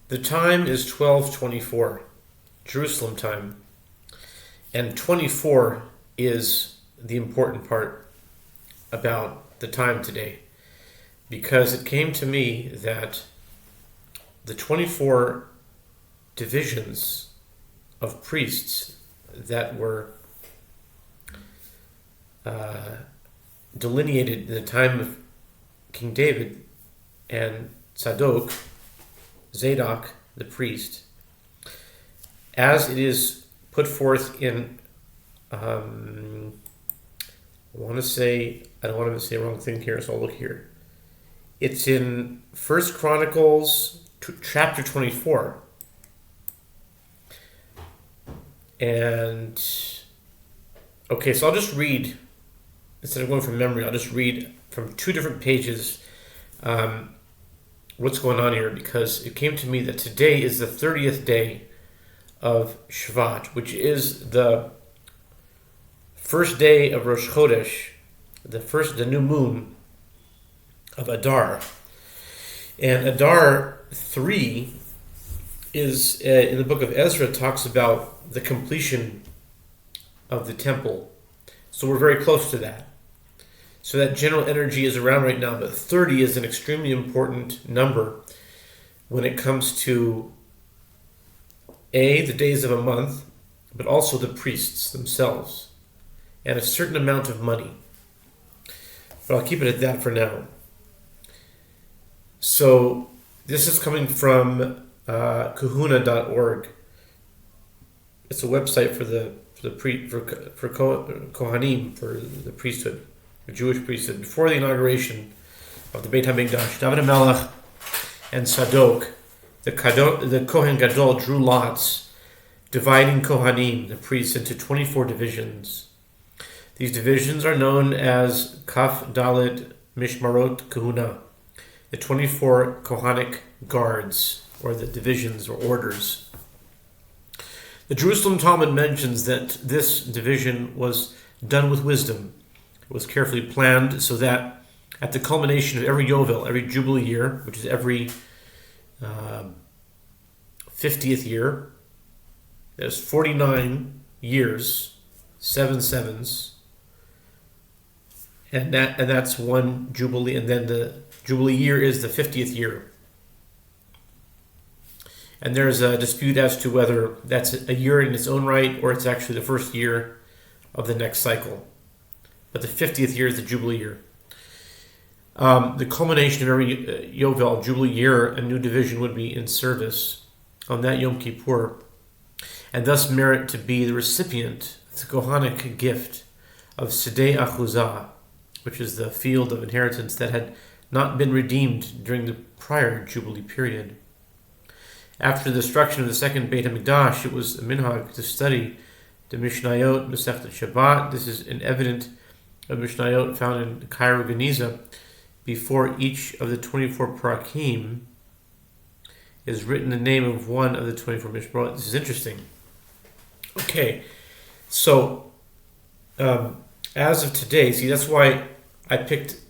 The time is 12:24, Jerusalem time, and 24 is the important part about the time today, because it came to me that the 24 divisions of priests that were delineated in the time of King David and Zadok, the priest, as it is put forth in, I don't want to say a wrong thing here, so I'll look here. It's in 1 Chronicles chapter 24. And, okay, so I'll just read, instead of going from memory, I'll just read from two different pages what's going on here, because it came to me that today is the 30th day of Shvat, which is the first day of Rosh Chodesh, the new moon of Adar. And Adar 3 is, in the book of Ezra, talks about the completion of the temple. So we're very close to that. So that general energy is around right now, but 30 is an extremely important number when it comes to the days of a month, but also the priests themselves, and a certain amount of money. But I'll keep it at that for now. So this is coming from kahuna.org. It's a website for Kohanim, for the priesthood, the Jewish priesthood. Before the inauguration of the Beit HaMikdash, David HaMelech and Zadok, the Kohen Gadol, drew lots, dividing Kohanim, the priests, into 24 divisions. These divisions are known as Kaf Dalet Mishmarot Kahuna, the 24 Kohanic guards, or the divisions or orders. The Jerusalem Talmud mentions that this division was done with wisdom. It was carefully planned so that at the culmination of every Yovel, every Jubilee year, which is every 50th year, there's 49 years, 7 sevens, and that's one Jubilee, and then the Jubilee year is the 50th year. And there's a dispute as to whether that's a year in its own right or it's actually the first year of the next cycle. But the 50th year is the Jubilee year. The culmination of every Yovel, Jubilee year, a new division would be in service on that Yom Kippur, and thus merit to be the recipient of the Kohanic gift of Sedei Achuzah, which is the field of inheritance that had not been redeemed during the prior Jubilee period. After the destruction of the second Beit HaMikdash, it was a minhag to study the Mishnayot, Masechet Shabbat. This is an evident of Mishnayot found in Cairo, Geniza. Before each of the 24 parakim is written the name of one of the 24 Mishmarot. This is interesting. Okay, so as of today, see, that's why I picked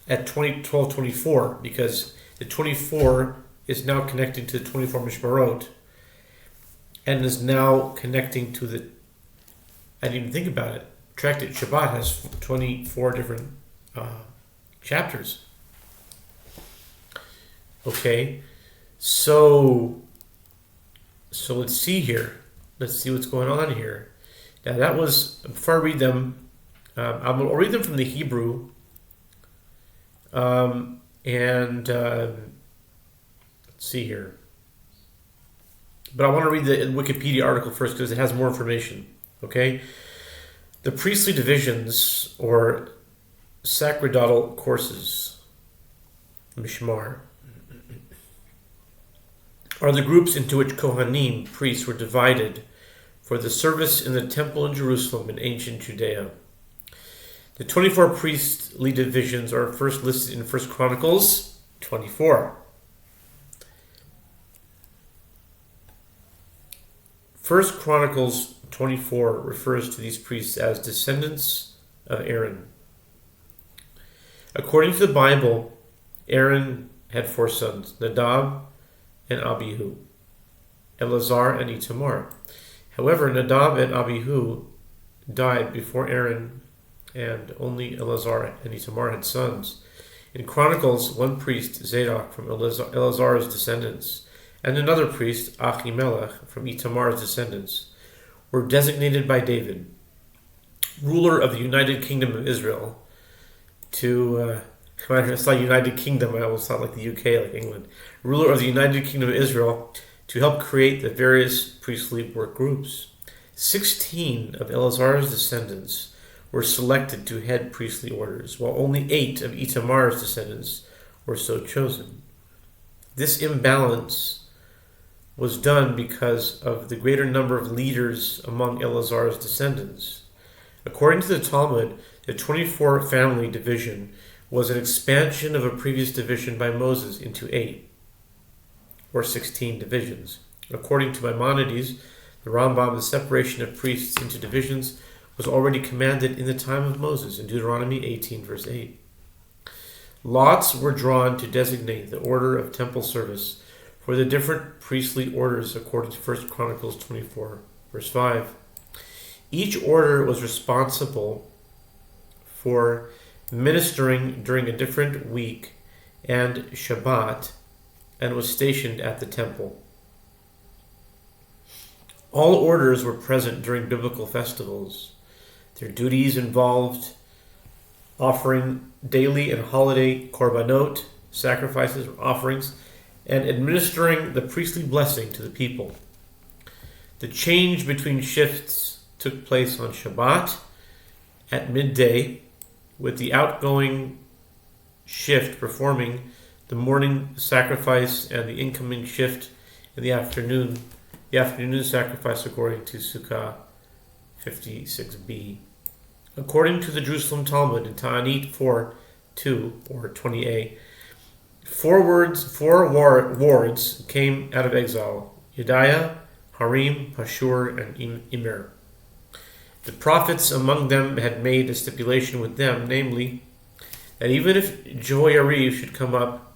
at 12:24, because the 24 is now connecting to the 24 Mishmarot, and is now connecting to the, I didn't even think about it, Tractate Shabbat has 24 different chapters. Okay, so let's see here. Let's see what's going on here. Now that was, before I read them, I'll read them from the Hebrew, and let's see here. But I want to read the Wikipedia article first because it has more information. Okay, the priestly divisions or sacerdotal courses, Mishmar, are the groups into which Kohanim, priests, were divided for the service in the temple in Jerusalem in ancient Judea. The 24 priestly divisions are first listed in 1 Chronicles 24. 1 Chronicles 24 refers to these priests as descendants of Aaron. According to the Bible, Aaron had 4 sons, Nadab and Abihu. Eleazar and Itamar. However, Nadab and Abihu died before Aaron, and only Eleazar and Itamar had sons. In Chronicles, one priest, Zadok, from Eleazar's descendants, and another priest, Ahimelech, from Itamar's descendants, were designated by David, ruler of the United Kingdom of Israel, when I saw United Kingdom, I always thought like the UK, like England, ruler of the United Kingdom of Israel, to help create the various priestly work groups. 16 of Eleazar's descendants were selected to head priestly orders, while only 8 of Itamar's descendants were so chosen. This imbalance was done because of the greater number of leaders among Eleazar's descendants. According to the Talmud, the 24 family division was an expansion of a previous division by Moses into 8, or 16 divisions. According to Maimonides, the Rambam, the separation of priests into divisions was already commanded in the time of Moses in Deuteronomy 18, verse 8. Lots were drawn to designate the order of temple service for the different priestly orders according to 1 Chronicles 24, verse 5. Each order was responsible for ministering during a different week and Shabbat, and was stationed at the temple. All orders were present during biblical festivals. Their duties involved offering daily and holiday korbanot, sacrifices or offerings, and administering the priestly blessing to the people. The change between shifts took place on Shabbat at midday, with the outgoing shift performing the morning sacrifice and the incoming shift in the afternoon sacrifice according to Sukkah 56b. According to the Jerusalem Talmud in Ta'anit 4:2 or 20a, four wards came out of exile: Yediah, Harim, Pashur, and Immer. The prophets among them had made a stipulation with them, namely, that even if Jehoiarib should come up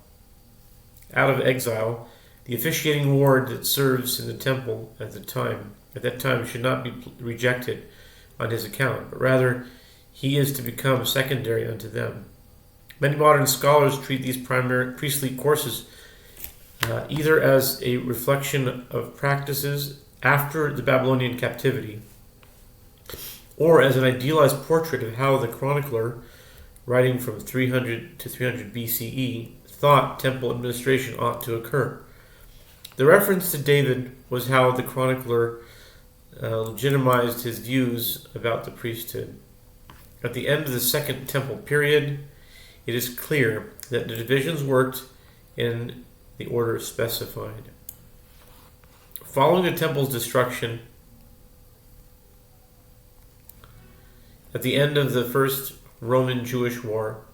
out of exile, the officiating ward that serves in the temple at that time should not be rejected on his account, but rather he is to become secondary unto them. Many modern scholars treat these primary priestly courses either as a reflection of practices after the Babylonian captivity, or as an idealized portrait of how the chronicler, writing from 300 to 300 BCE, thought temple administration ought to occur. The reference to David was how the chronicler legitimized his views about the priesthood. At the end of the Second Temple period, it is clear that the divisions worked in the order specified. Following the temple's destruction, at the end of the First Roman-Jewish War,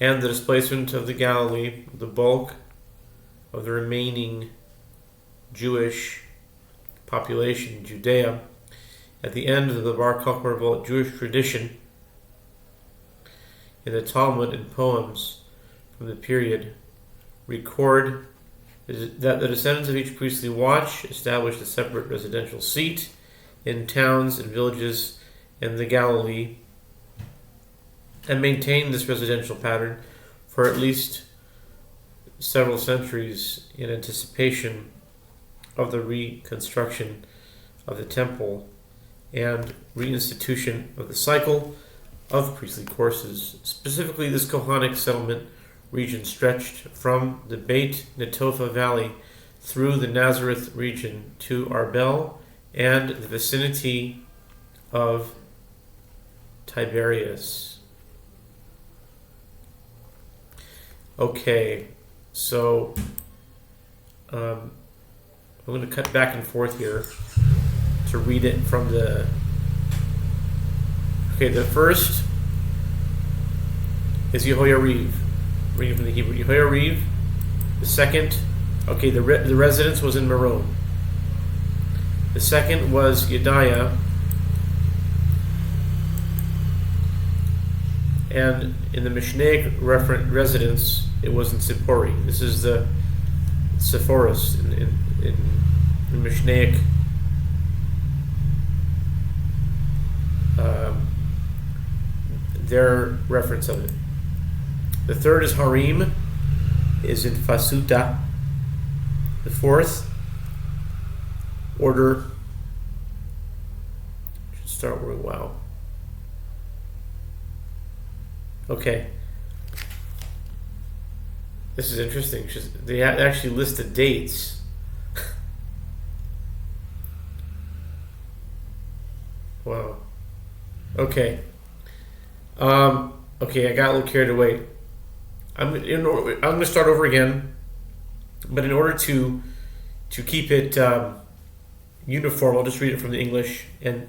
and the displacement of the Galilee, the bulk of the remaining Jewish population, Judea, at the end of the Bar Kokhba revolt, Jewish tradition in the Talmud and poems from the period record that the descendants of each priestly watch established a separate residential seat in towns and villages in the Galilee, and maintained this residential pattern for at least several centuries in anticipation of the reconstruction of the temple and reinstitution of the cycle of priestly courses. Specifically, this Kohanic settlement region stretched from the Beit Netofa Valley through the Nazareth region to Arbel and the vicinity of Tiberias. Okay, so I'm going to cut back and forth here to read it from the... Okay, the first is Yehoiarib, reading from the Hebrew. Yehoiarib. The second, okay, the residence was in Meron. The second was Yediah. And in the Mishnaic residence, it was in Sippori. This is the Sephoros in Mishnaic. Their reference of it. The third is Harim, is in Fasuta. The fourth order should start with wow. Okay. This is interesting. They actually list the dates. Wow. Okay. Okay, I got a little carried away. I'm going to start over again, but in order to keep it uniform, I'll just read it from the English and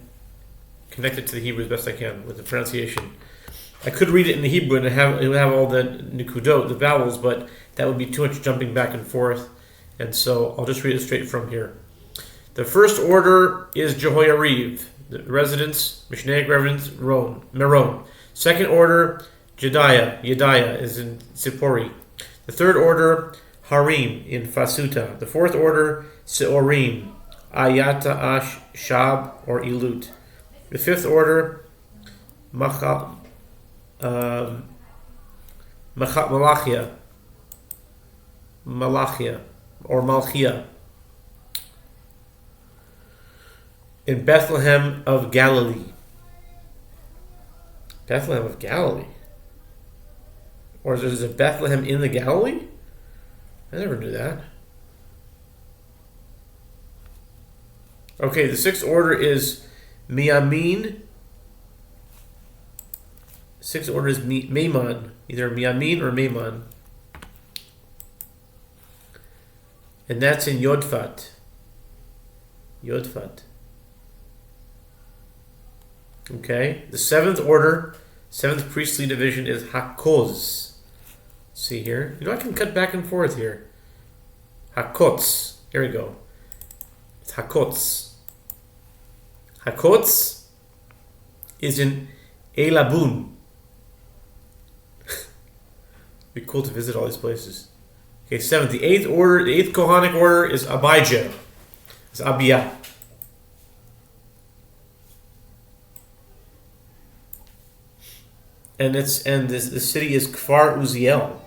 connect it to the Hebrew as best I can with the pronunciation. I could read it in the Hebrew and it would have all the nikudot, the vowels, but that would be too much jumping back and forth, and so I'll just read it straight from here. The first order is Jehoiarib, the residence, Mishnaic residence, Meron. Second order, Yediah is in Sippori. The third order, Harim in Fasuta. The fourth order, Seorim, Ayata Ash Shab or Ilut. The fifth order, Malachia or Malchia in Bethlehem of Galilee. Bethlehem of Galilee? Or is there a Bethlehem in the Galilee? I never knew that. Okay, the sixth order is Miamin. Sixth order is Maiman, either Miamin or Maiman. And that's in Yodfat. Yodfat. Okay, the seventh order, seventh priestly division is Hakoz. See here? I can cut back and forth here. Hakoz. Here we go. It's Hakoz. Hakoz is in Elabun. Be cool to visit all these places. Okay, seventh. The eighth order, the eighth Kohanic order is Abijah. It's Abiyah. And the city is Kfar Uziel.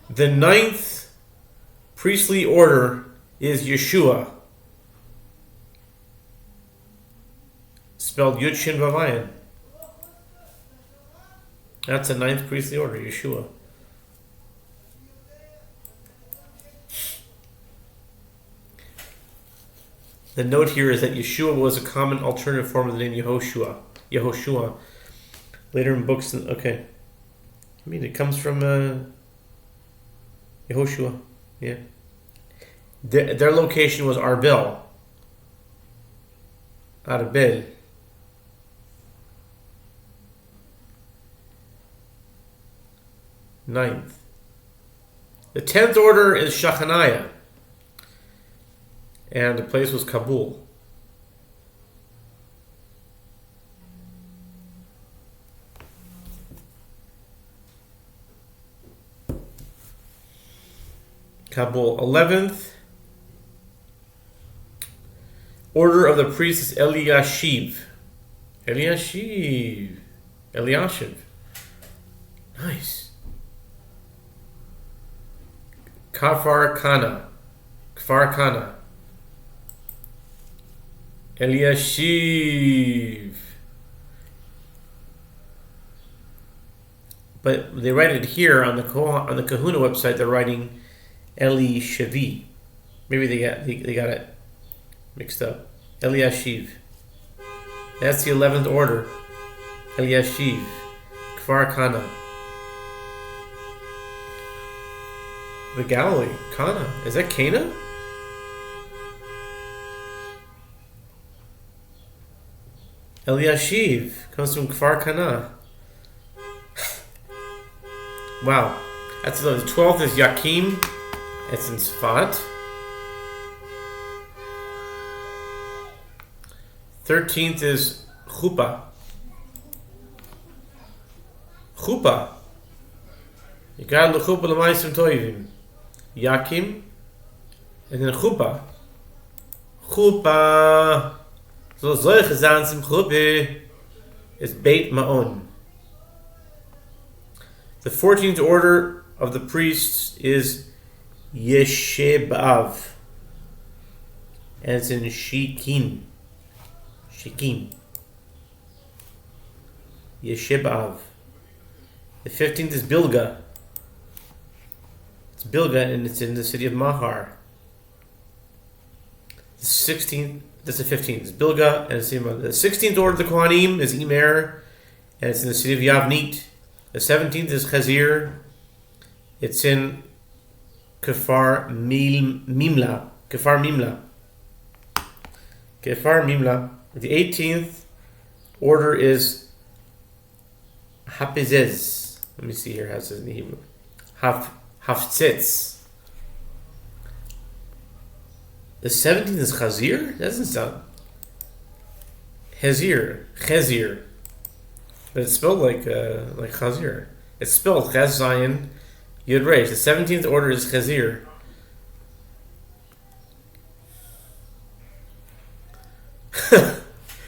The ninth priestly order is Yeshua, spelled Yud Shin Vav. That's the ninth priestly order, Yeshua. The note here is that Yeshua was a common alternative form of the name Yehoshua. Later in books, okay. I mean, it comes from Yehoshua. Yeah. Their location was Arbel. Arbel. Ninth. The 10th order is Shachaniah. And the place was Kabul. Kabul. 11th order of the priests is Eliashiv. Eliashiv. Nice. Kfar Kana. Eliashiv. But they write it here on the Kahuna website. They're writing Eli Shavi. Maybe they got it mixed up. Eliashiv. That's the 11th order. Eliashiv. Kfar Kana. The Galilee. Kana. Is that Cana? Eliashiv comes from Kfar Kana. Wow. That's the 12th is Yakim. It's in Sfat. 13th is Chuppah. Yikar l'chuppah l'maisim toivim. Yakim, and then chuppah. Chuppah. So solche Sachen zum Chuppah is Beit Ma'on. The 14th order of the priests is Yeshebav. And it's in Shekin. Shekin. Yeshebav. The 15th is Bilga. It's Bilga and it's in the city of Mahar. The 16th, that's the 15th, it's Bilga and it's in the 16th order of the Kohanim is Imer and it's in the city of Yavnit. The 17th is Chazir. It's in Kefar Mimla. Kefar Mimla. Kefar Mimla. The 18th order is Hapizez. Let me see here how it says in the Hebrew. Haftzitz. The 17th is Chazir? That doesn't sound. Chezir. But it's spelled like Chazir. It's spelled Ches Zayin Yud Reish. The 17th order is Chazir.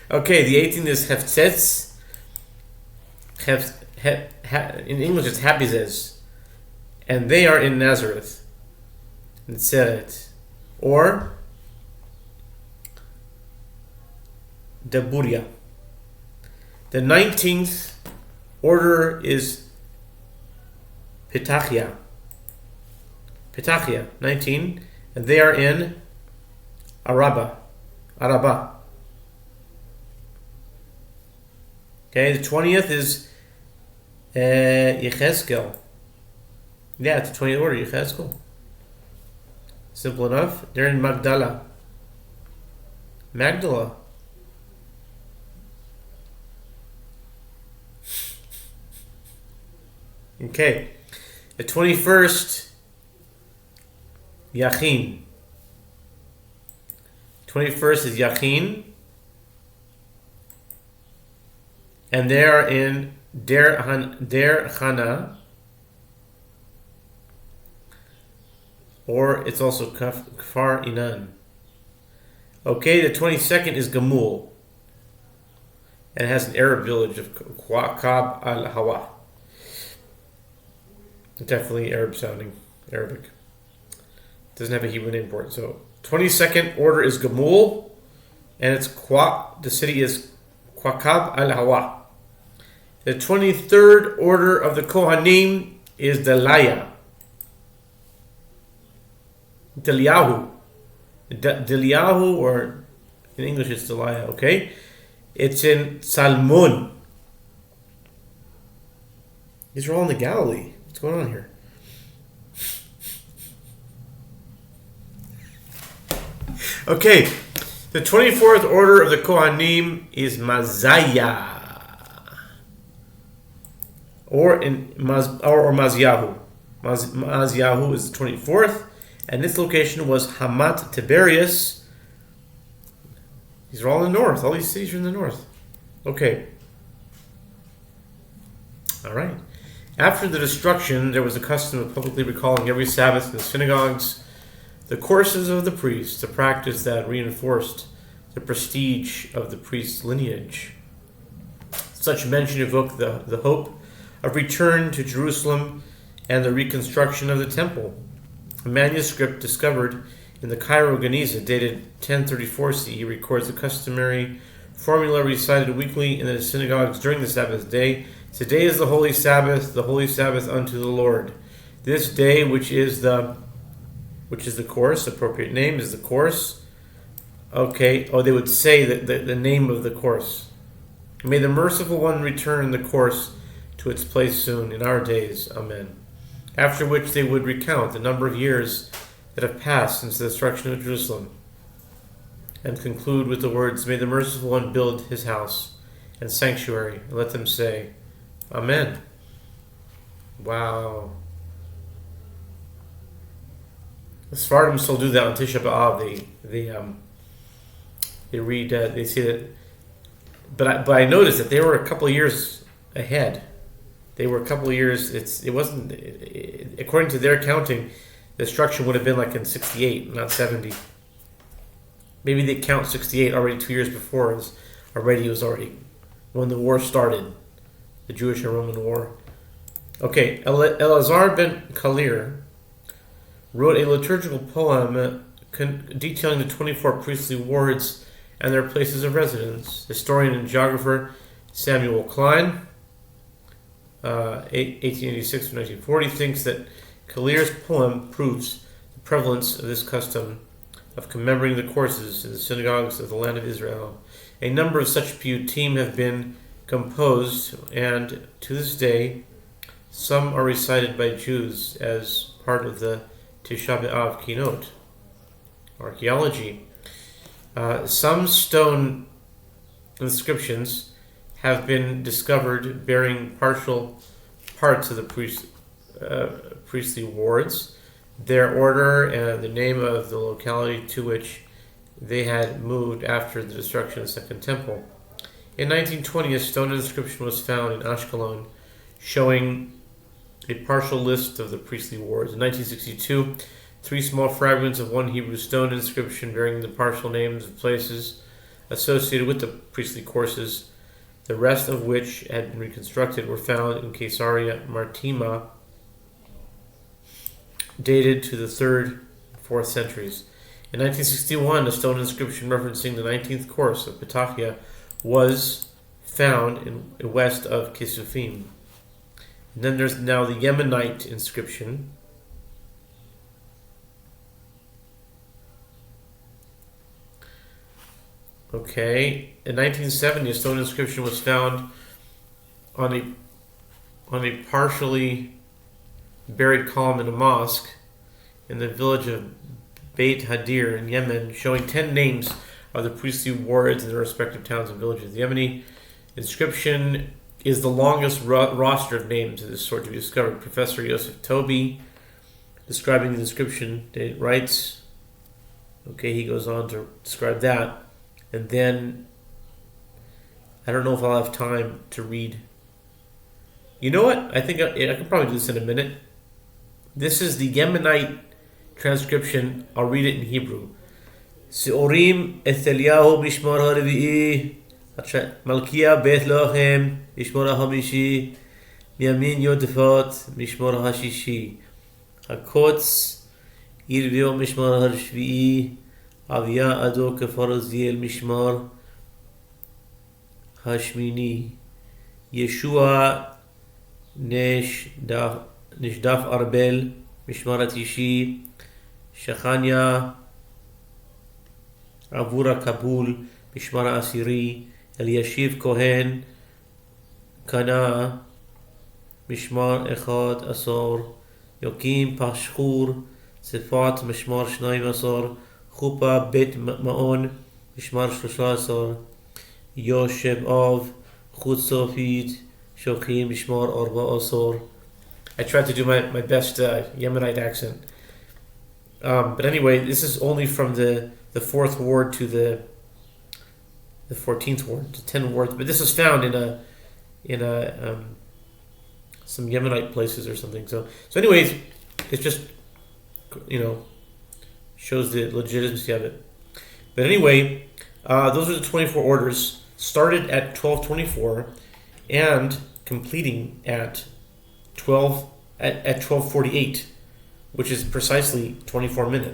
Okay, the 18th is Hefzetz. In English it's Hapizez. And they are in Nazareth. In Tzeret. Or Daburia. The 19th order is Petachia. 19. And they are in Araba. Okay, the 20th is Yechezkel. Yeah, it's the 20th order, Yechezkel. Simple enough. They're in Magdala. Okay. The 21st, Yachin. 21st is Yachin. And they are in Der Chana. Or it's also Kfar Inan. Okay, the 22nd is Gamul. And it has an Arab village of Kab al-Hawa. Definitely Arab sounding. Arabic. Doesn't have a Hebrew name for it. So 22nd order is Gamul. And it's the city is Kab al-Hawa. The 23rd order of the Kohanim is Delaya. Deliyahu, or in English it's Delaya, okay? It's in Salmon. These are all in the Galilee. What's going on here? Okay, the 24th order of the Kohanim is Mazaya. Or Mazyahu. Mazyahu is the 24th. And this location was Hamat Tiberias. These are all in the north. All these cities are in the north. Okay. All right. After the destruction, there was a custom of publicly recalling every Sabbath in the synagogues the courses of the priests, a practice that reinforced the prestige of the priest's lineage. Such mention evoked the hope of return to Jerusalem and the reconstruction of the temple. A manuscript discovered in the Cairo Geniza, dated 1034 CE, records the customary formula recited weekly in the synagogues during the Sabbath day. Today is the holy Sabbath unto the Lord. This day, which is the course, appropriate name is the course. Okay, they would say the name of the course. May the merciful one return the course to its place soon in our days. Amen. After which they would recount the number of years that have passed since the destruction of Jerusalem, and conclude with the words, may the merciful one build his house and sanctuary, and let them say, Amen. Wow. The Sephardim still do that on Tisha B'Av. They read, they see that, but I noticed that they were a couple of years ahead. They were a couple of years. It wasn't according to their counting. The destruction would have been like in 68, not 70. Maybe they count 68 already 2 years before. It was already when the war started, the Jewish and Roman War. Okay, Elazar ben Kalir wrote a liturgical poem detailing the 24 priestly wards and their places of residence. Historian and geographer Samuel Klein, 1886 to 1940, thinks that Kalir's poem proves the prevalence of this custom of commemorating the courses in the synagogues of the land of Israel. A number of such piyutim have been composed, and to this day, some are recited by Jews as part of the Tisha B'Av Kinot. Archaeology. Some stone inscriptions have been discovered bearing partial parts of the priestly wards, their order, and the name of the locality to which they had moved after the destruction of the Second Temple. In 1920, a stone inscription was found in Ashkelon showing a partial list of the priestly wards. In 1962, 3 small fragments of one Hebrew stone inscription bearing the partial names of places associated with the priestly courses, the rest of which had been reconstructed, were found in Caesarea Maritima, dated to the 3rd and 4th centuries. In 1961, a stone inscription referencing the 19th course of Petachia was found in west of Kisufim. And then there's now the Yemenite inscription. Okay, in 1970, a stone inscription was found on a partially buried column in a mosque in the village of Beit Hadir in Yemen, showing 10 names of the priestly wards in their respective towns and villages. The Yemeni inscription is the longest roster of names of this sort to be discovered. Professor Yosef Tobi, describing the inscription, writes, okay, he goes on to describe that. And then, I don't know if I'll have time to read. You know what? I think I can probably do this in a minute. This is the Yemenite transcription. I'll read it in Hebrew. Seorim Etheliyahu Mishmar HaRevi'i Malkiya Beit Lochem Mishmar HaHamishi Miyamin Yodefat Mishmar HaShishi HaKotz Yirvio Mishmar HaShvi'i Avia Ado Kefaraziel Mishmar Hashmini Yeshua Nishdaf Arbel Mishmar Atishi Shechania Avura Kabul Mishmar Asiri Eliashiv Kohen Kana Mishmar Echad Asor Yokim Pashchur Sefat Mishmar Shnayim Asor Chupa Bet Ma'on Mishmar Shlosha Asor Yoshem Av Chutz Sofit Shochim Mishmar Arba Asor. I tried to do my best Yemenite accent. But anyway, this is only from the 4th ward to the 14th ward, to 10 wards. But this is found in some Yemenite places or something. So anyways, it's just, shows the legitimacy of it. But anyway, those are the 24 orders, started at 12:24 and completing at 12:48, which is precisely 24 minutes.